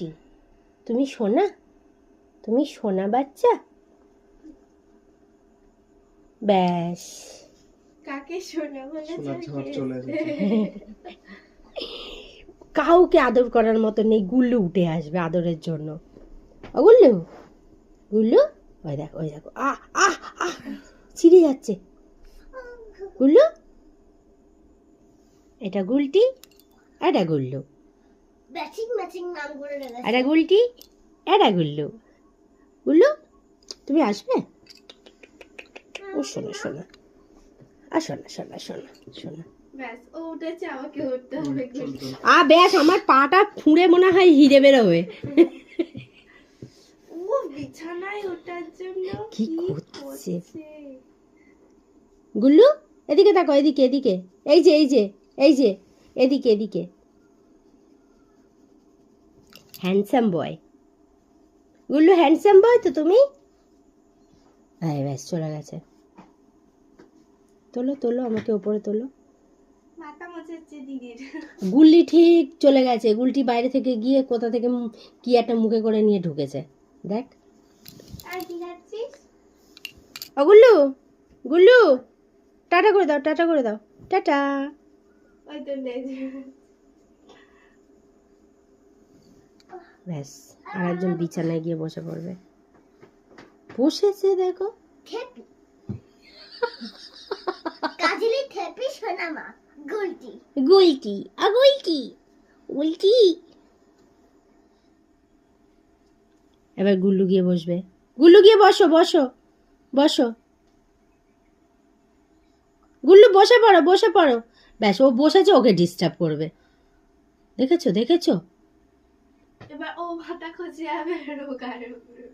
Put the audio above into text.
গুলটি, তুমি সোনা, তুমি সোনা বাচ্চা। ব্যাস, কাকে শোনা বলে কাউকে আদর করার মতো নেই, গুল্লু উঠে আসবে আদরের জন্য। ও গুল্লু, গুল্লু, ওই দেখো ওই দেখো, আহ আহ আহ ছিঁড়ে যাচ্ছে। গুল্লু, এটা গুলটি, এটা গুল্লু, ম্যাচিং ম্যাচিং নাম করে রেখেছে। এটা গুলটি, এটা গুল্লু। গুল্লু, তুমি আসবে? ও শোনা শোনা, আর শোনা শোনা শোনা শোনা। ব্যাস ও উঠেছে, আমাকে উঠতে হবে। ব্যাস, আমার পাটা ফুঁড়ে মনে হয় হিরে বেরোবে। ও বিছানায় ওঠার জন্য কি কি করছে? করছে? গুল্লু, এদিকে তাকো, এদিকে এদিকে, এই যে এই যে এই যে, এদিকে এদিকে। Handsome boy, Gullu handsome boy তো তুমি। হ্যাঁ ব্যাস, চলে গেছে। তোলো তোলো, আমাকে ওপরে তোলো। মাথা মোচাচ্ছে দিদির। গুল্লি ঠিক চলে গেছে, গুলটি বাইরে থেকে গিয়ে কোথা থেকে কি একটা মুখে করে নিয়ে ঢুকেছে, দেখ। আর কি খাচ্ছিস? ও গুল্লু, গুল্লু, টাটা করে দাও, টাটা করে দাও, টাটা। ওই তো লেজ। ব্যাস, আর একজন বিছানায় গিয়ে বসে পড়বে। বসেছে দেখো। খেপি কাজলি খেপি শোনা মা গুলটি। গুলটি, গুলটি, গুলটি। এবার গুল্লু গিয়ে বসবে। গুল্লু গিয়ে বসো বসো বসো। গুল্লু বসে পড়ো, বসে পড়ো। ব্যাস, ও বসেছে, ওকে ডিস্টার্ব করবে। দেখেছো দেখেছো? এবার ও মাথা খসে যাবে রোগার উপরে।